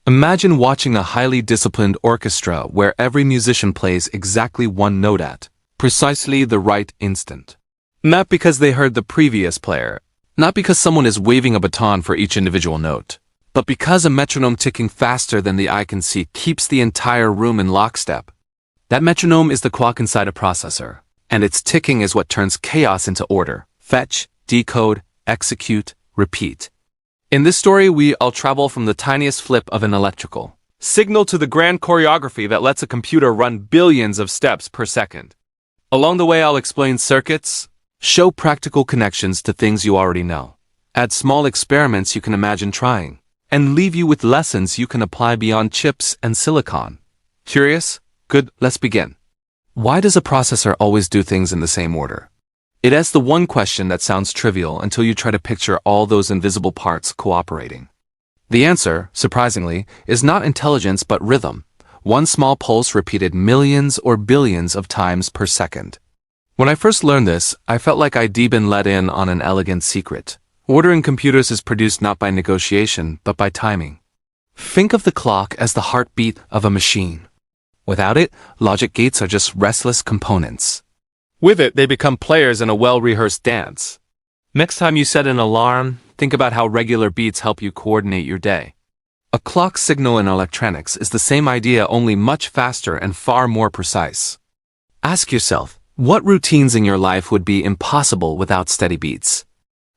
Imagine watching a highly disciplined orchestra where every musician plays exactly one note at precisely the right instant. Not because they heard the previous player, not because someone is waving a baton for each individual note, but because a metronome ticking faster than the eye can see keeps the entire room in lockstep. That metronome is the clock inside a processor, and its ticking is what turns chaos into order. Fetch, decode, execute, repeat. In this story, I'll travel from the tiniest flip of an electrical signal to the grand choreography that lets a computer run billions of steps per second. Along the way, I'll explain circuits, show practical connections to things you already know, add small experiments you can imagine trying, and leave you with lessons you can apply beyond chips and silicon. Curious? Good, let's begin. Why does a processor always do things in the same order? It asks the one question that sounds trivial until you try to picture all those invisible parts cooperating. The answer, surprisingly, is not intelligence but rhythm. One small pulse repeated millions or billions of times per second. When I first learned this, I felt like I'd been let in on an elegant secret. Ordering computers is produced not by negotiation, but by timing. Think of the clock as the heartbeat of a machine. Without it, logic gates are just restless components. With it, they become players in a well-rehearsed dance. Next time you set an alarm, think about how regular beats help you coordinate your day. A clock signal in electronics is the same idea, only much faster and far more precise. Ask yourself, what routines in your life would be impossible without steady beats?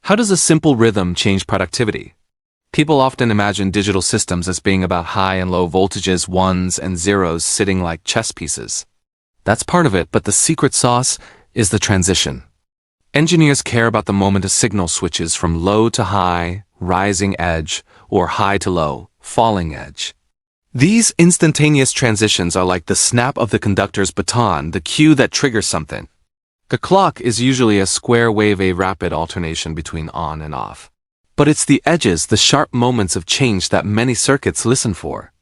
How does a simple rhythm change productivity? People often imagine digital systems as being about high and low voltages, ones and zeros sitting like chess pieces. That's part of it, but the secret sauce is the transition. Engineers care about the moment a signal switches from low to high, rising edge, or high to low, falling edge. These instantaneous transitions are like the snap of the conductor's baton, the cue that triggers something. The clock is usually a square wave, a rapid alternation between on and off. But it's the edges, the sharp moments of change that many circuits listen for.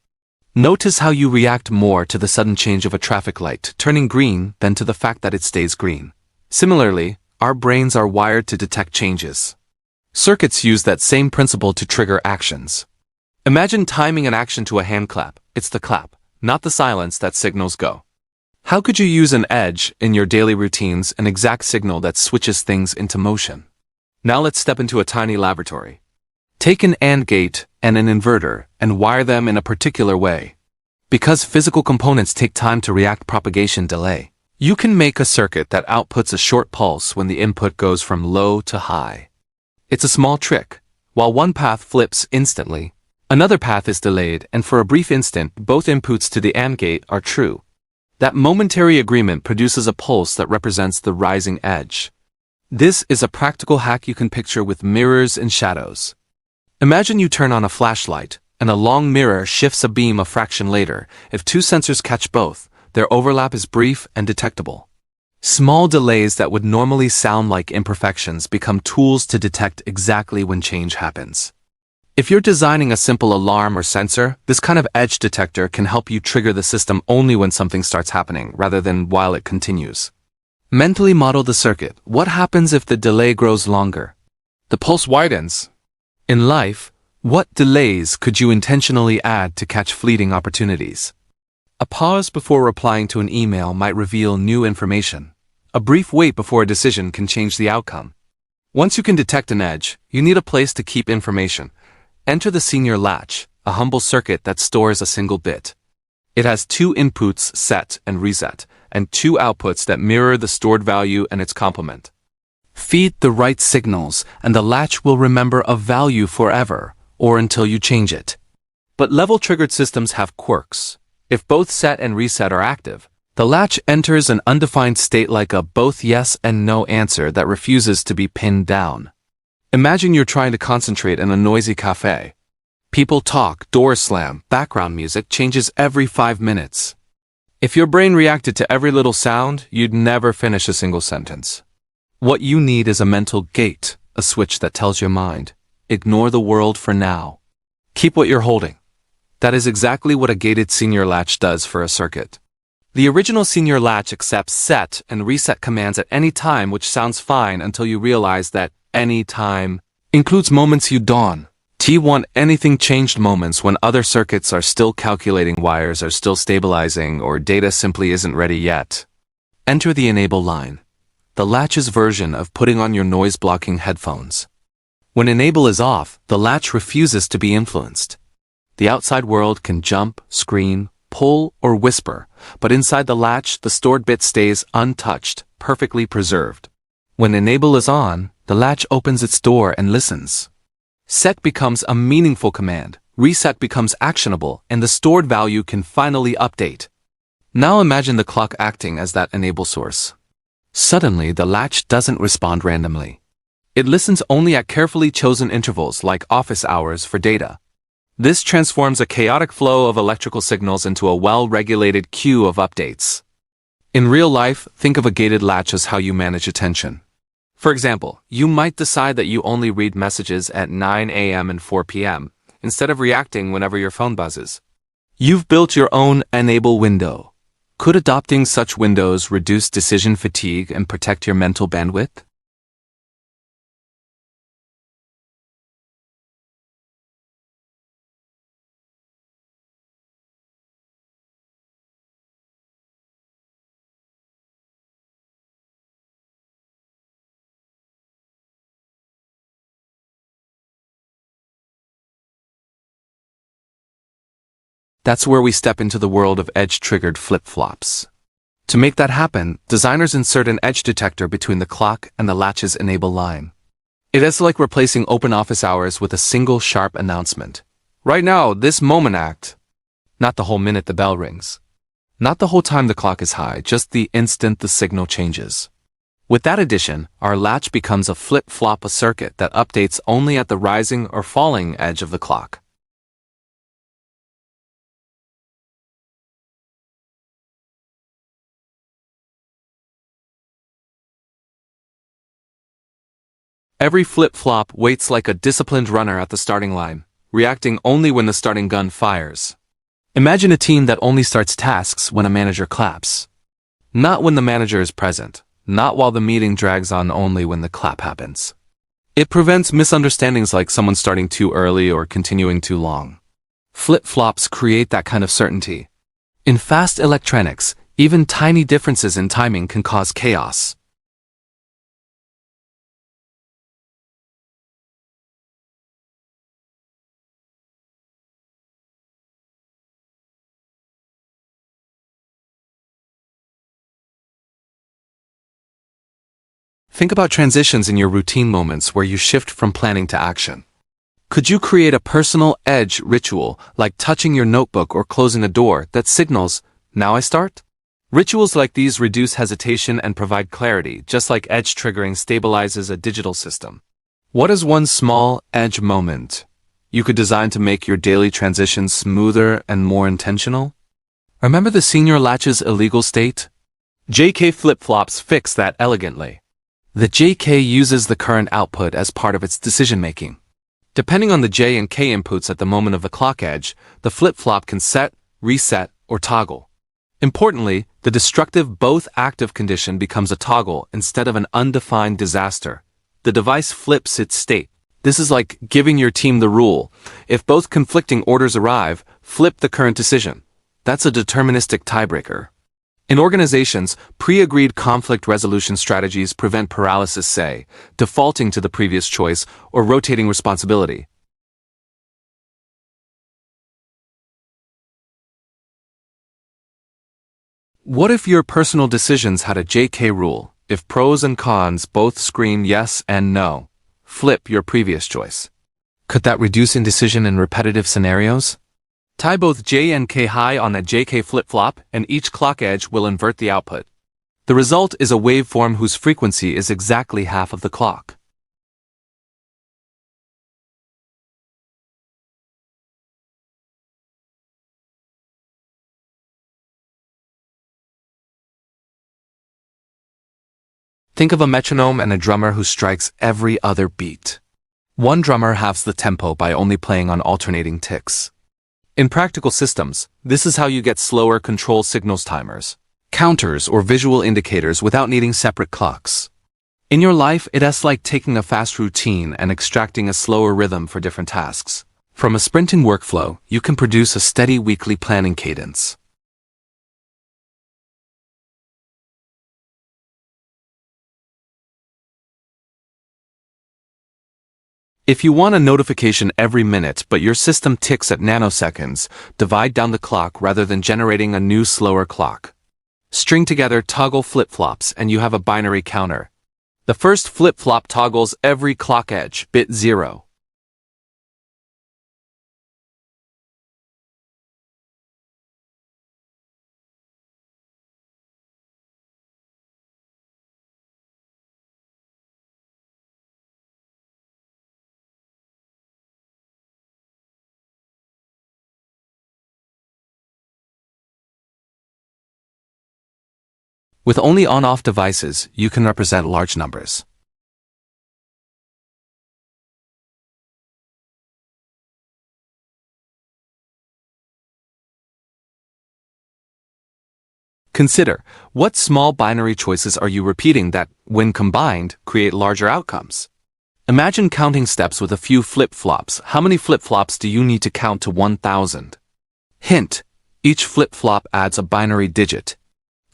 Notice how you react more to the sudden change of a traffic light turning green than to the fact that it stays green. Similarly, our brains are wired to detect changes. Circuits use that same principle to trigger actions. Imagine timing an action to a hand clap. It's the clap, not the silence, that signals go. How could you use an edge in your daily routines, an exact signal that switches things into motion? Now let's step into a tiny laboratory. Take an AND gate and an inverter and wire them in a particular way. Because physical components take time to react, propagation delay, you can make a circuit that outputs a short pulse when the input goes from low to high. It's a small trick. While one path flips instantly, another path is delayed, and for a brief instant, both inputs to the AND gate are true. That momentary agreement produces a pulse that represents the rising edge. This is a practical hack you can picture with mirrors and shadows. Imagine you turn on a flashlight, and a long mirror shifts a beam a fraction later. If two sensors catch both, their overlap is brief and detectable. Small delays that would normally sound like imperfections become tools to detect exactly when change happens. If you're designing a simple alarm or sensor, this kind of edge detector can help you trigger the system only when something starts happening, rather than while it continues. Mentally model the circuit. What happens if the delay grows longer? The pulse widens. In life, what delays could you intentionally add to catch fleeting opportunities? A pause before replying to an email might reveal new information. A brief wait before a decision can change the outcome. Once you can detect an edge, you need a place to keep information. Enter the senior latch, a humble circuit that stores a single bit. It has two inputs, set and reset, and two outputs that mirror the stored value and its complement. Feed the right signals, and the latch will remember a value forever, or until you change it. But level-triggered systems have quirks. If both set and reset are active, the latch enters an undefined state, like a both yes and no answer that refuses to be pinned down. Imagine you're trying to concentrate in a noisy cafe. People talk, doors slam, background music changes every 5 minutes. If your brain reacted to every little sound, you'd never finish a single sentence. What you need is a mental gate, a switch that tells your mind, ignore the world for now. Keep what you're holding. That is exactly what a gated senior latch does for a circuit. The original senior latch accepts set and reset commands at any time, which sounds fine until you realize that any time includes moments you dawn, T1 anything changed moments when other circuits are still calculating, wires are still stabilizing, or data simply isn't ready yet. Enter the enable line, the Latches version of putting on your noise-blocking headphones. When enable is off, the latch refuses to be influenced. The outside world can jump, scream, pull, or whisper, but inside the latch, the stored bit stays untouched, perfectly preserved. When enable is on, the latch opens its door and listens. Set becomes a meaningful command, reset becomes actionable, and the stored value can finally update. Now imagine the clock acting as that enable source. Suddenly, the latch doesn't respond randomly. It listens only at carefully chosen intervals like office hours for data. This transforms a chaotic flow of electrical signals into a well-regulated queue of updates. In real life, think of a gated latch as how you manage attention. For example, you might decide that you only read messages at 9 a.m. and 4 p.m., instead of reacting whenever your phone buzzes. You've built your own enable window. Could adopting such windows reduce decision fatigue and protect your mental bandwidth? That's where we step into the world of edge-triggered flip-flops. To make that happen, designers insert an edge detector between the clock and the latch's enable line. It is like replacing open office hours with a single sharp announcement. Right now, this moment act. Not the whole minute the bell rings. Not the whole time the clock is high, just the instant the signal changes. With that addition, our latch becomes a flip-flop, a circuit that updates only at the rising or falling edge of the clock. Every flip-flop waits like a disciplined runner at the starting line, reacting only when the starting gun fires. Imagine a team that only starts tasks when a manager claps. Not when the manager is present, not while the meeting drags on, only when the clap happens. It prevents misunderstandings like someone starting too early or continuing too long. Flip-flops create that kind of certainty. In fast electronics, even tiny differences in timing can cause chaos. Think about transitions in your routine moments where you shift from planning to action. Could you create a personal edge ritual, like touching your notebook or closing a door, that signals, "Now I start"? Rituals like these reduce hesitation and provide clarity, just like edge triggering stabilizes a digital system. What is one small edge moment you could design to make your daily transitions smoother and more intentional? Remember the senior latch's illegal state? JK flip-flops fix that elegantly. The JK uses the current output as part of its decision-making. Depending on the J and K inputs at the moment of the clock edge, the flip-flop can set, reset, or toggle. Importantly, the destructive both active condition becomes a toggle instead of an undefined disaster. The device flips its state. This is like giving your team the rule. If both conflicting orders arrive, flip the current decision. That's a deterministic tiebreaker. In organizations, pre-agreed conflict resolution strategies prevent paralysis, say, defaulting to the previous choice or rotating responsibility. What if your personal decisions had a JK rule? If pros and cons both scream yes and no, flip your previous choice. Could that reduce indecision in repetitive scenarios? Tie both J and K high on a JK flip-flop, and each clock edge will invert the output. The result is a waveform whose frequency is exactly half of the clock. Think of a metronome and a drummer who strikes every other beat. One drummer halves the tempo by only playing on alternating ticks. In practical systems, this is how you get slower control signals, timers, counters, or visual indicators without needing separate clocks. In your life, it's like taking a fast routine and extracting a slower rhythm for different tasks. From a sprinting workflow, you can produce a steady weekly planning cadence. If you want a notification every minute but your system ticks at nanoseconds, divide down the clock rather than generating a new slower clock. String together toggle flip-flops and you have a binary counter. The first flip-flop toggles every clock edge, bit 0. With only on-off devices, you can represent large numbers. Consider, what small binary choices are you repeating that, when combined, create larger outcomes? Imagine counting steps with a few flip-flops. How many flip-flops do you need to count to 1,000? Hint: each flip-flop adds a binary digit.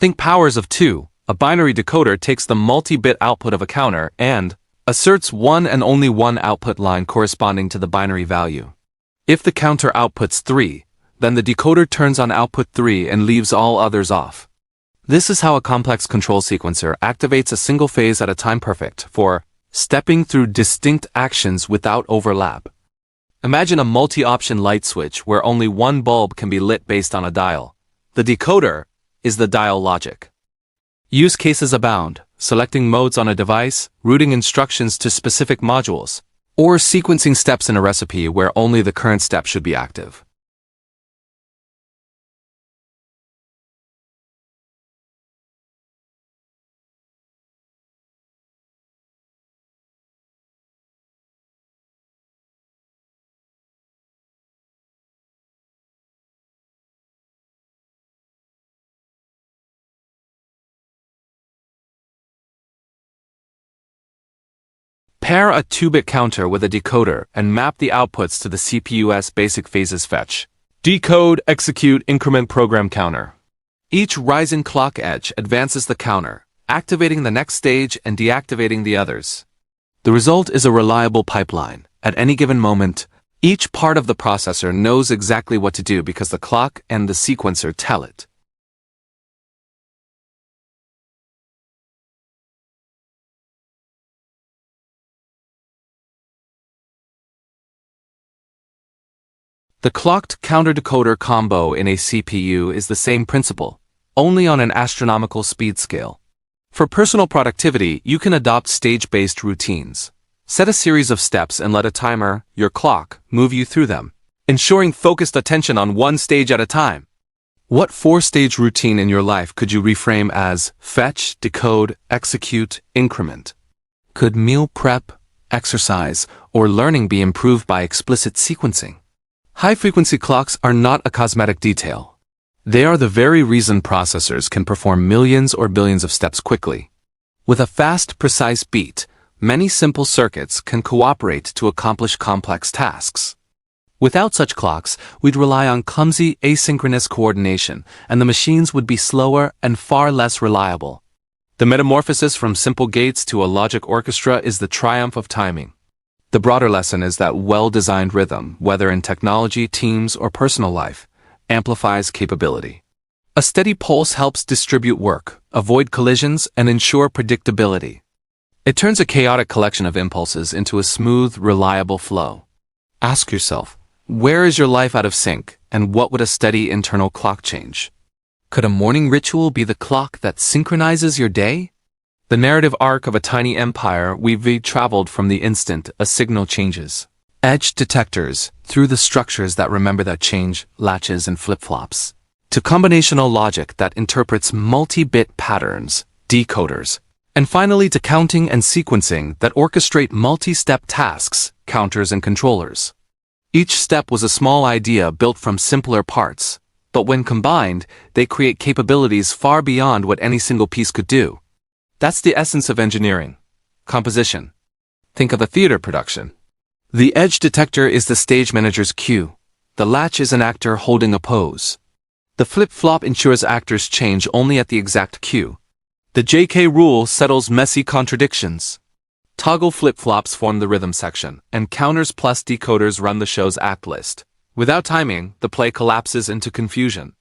Think powers of 2. A binary decoder takes the multi-bit output of a counter and asserts one and only one output line corresponding to the binary value. If the counter outputs 3, then the decoder turns on output 3 and leaves all others off. This is how a complex control sequencer activates a single phase at a time, perfect for stepping through distinct actions without overlap. Imagine a multi-option light switch where only one bulb can be lit based on a dial. The decoder is the dial logic. Use cases abound: selecting modes on a device, routing instructions to specific modules, or sequencing steps in a recipe where only the current step should be active. Pair a 2-bit counter with a decoder and map the outputs to the CPU's basic phases: fetch, decode, execute, increment, program, counter. Each rising clock edge advances the counter, activating the next stage and deactivating the others. The result is a reliable pipeline. At any given moment, each part of the processor knows exactly what to do because the clock and the sequencer tell it. The clocked counter-decoder combo in a CPU is the same principle, only on an astronomical speed scale. For personal productivity, you can adopt stage-based routines. Set a series of steps and let a timer, your clock, move you through them, ensuring focused attention on one stage at a time. What 4-stage routine in your life could you reframe as fetch, decode, execute, increment? Could meal prep, exercise, or learning be improved by explicit sequencing? High-frequency clocks are not a cosmetic detail. They are the very reason processors can perform millions or billions of steps quickly. With a fast, precise beat, many simple circuits can cooperate to accomplish complex tasks. Without such clocks, we'd rely on clumsy, asynchronous coordination, and the machines would be slower and far less reliable. The metamorphosis from simple gates to a logic orchestra is the triumph of timing. The broader lesson is that well-designed rhythm, whether in technology, teams, or personal life, amplifies capability. A steady pulse helps distribute work, avoid collisions, and ensure predictability. It turns a chaotic collection of impulses into a smooth, reliable flow. Ask yourself, where is your life out of sync, and what would a steady internal clock change? Could a morning ritual be the clock that synchronizes your day? The narrative arc of a tiny empire, we've traveled from the instant a signal changes. Edge detectors, through the structures that remember that change, latches and flip-flops, to combinational logic that interprets multi-bit patterns, decoders, and finally to counting and sequencing that orchestrate multi-step tasks, counters and controllers. Each step was a small idea built from simpler parts, but when combined, they create capabilities far beyond what any single piece could do. That's the essence of engineering. Composition. Think of a theater production. The edge detector is the stage manager's cue. The latch is an actor holding a pose. The flip-flop ensures actors change only at the exact cue. The JK rule settles messy contradictions. Toggle flip-flops form the rhythm section, and counters plus decoders run the show's act list. Without timing, the play collapses into confusion.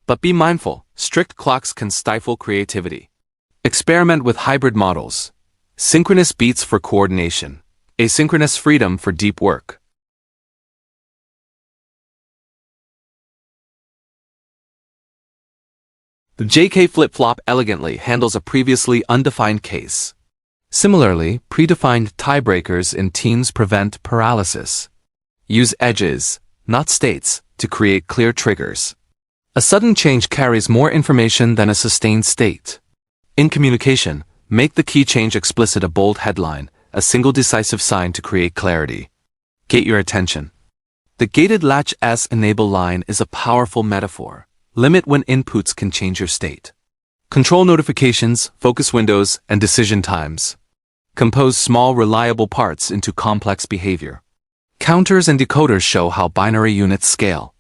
But be mindful, strict clocks can stifle creativity. Experiment with hybrid models. Synchronous beats for coordination. Asynchronous freedom for deep work. The JK flip-flop elegantly handles a previously undefined case. Similarly, predefined tiebreakers in teams prevent paralysis. Use edges, not states, to create clear triggers. A sudden change carries more information than a sustained state. In communication, make the key change explicit: a bold headline, a single decisive sign to create clarity. Gate your attention. The gated latch S enable line is a powerful metaphor. Limit when inputs can change your state. Control notifications, focus windows, and decision times. Compose small, reliable parts into complex behavior. Counters and decoders show how binary units scale.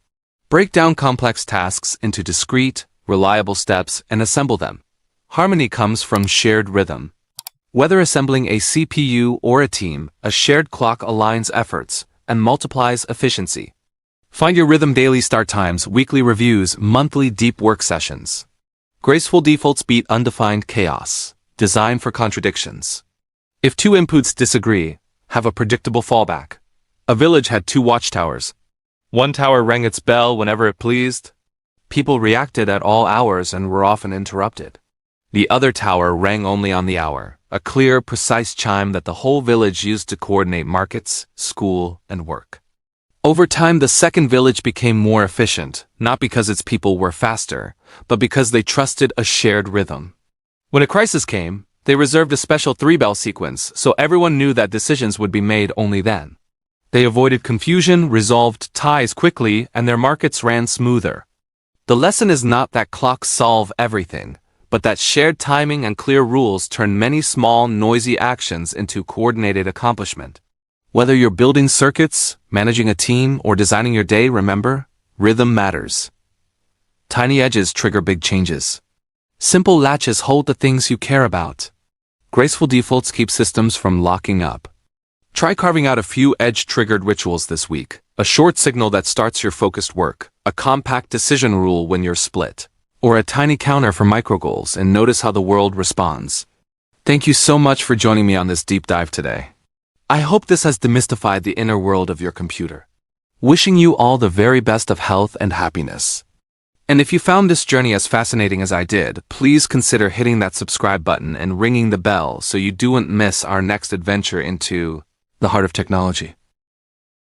Break down complex tasks into discrete, reliable steps and assemble them. Harmony comes from shared rhythm. Whether assembling a CPU or a team, a shared clock aligns efforts and multiplies efficiency. Find your rhythm: daily start times, weekly reviews, monthly deep work sessions. Graceful defaults beat undefined chaos. Design for contradictions. If two inputs disagree, have a predictable fallback. A village had two watchtowers. One tower rang its bell whenever it pleased. People reacted at all hours and were often interrupted. The other tower rang only on the hour, a clear, precise chime that the whole village used to coordinate markets, school, and work. Over time, the second village became more efficient, not because its people were faster, but because they trusted a shared rhythm. When a crisis came, they reserved a special three-bell sequence so everyone knew that decisions would be made only then. They avoided confusion, resolved ties quickly, and their markets ran smoother. The lesson is not that clocks solve everything, but that shared timing and clear rules turn many small, noisy actions into coordinated accomplishment. Whether you're building circuits, managing a team, or designing your day, remember, rhythm matters. Tiny edges trigger big changes. Simple latches hold the things you care about. Graceful defaults keep systems from locking up. Try carving out a few edge-triggered rituals this week. A short signal that starts your focused work, a compact decision rule when you're split, or a tiny counter for micro-goals, and notice how the world responds. Thank you so much for joining me on this deep dive today. I hope this has demystified the inner world of your computer. Wishing you all the very best of health and happiness. And if you found this journey as fascinating as I did, please consider hitting that subscribe button and ringing the bell so you don't miss our next adventure into the heart of technology.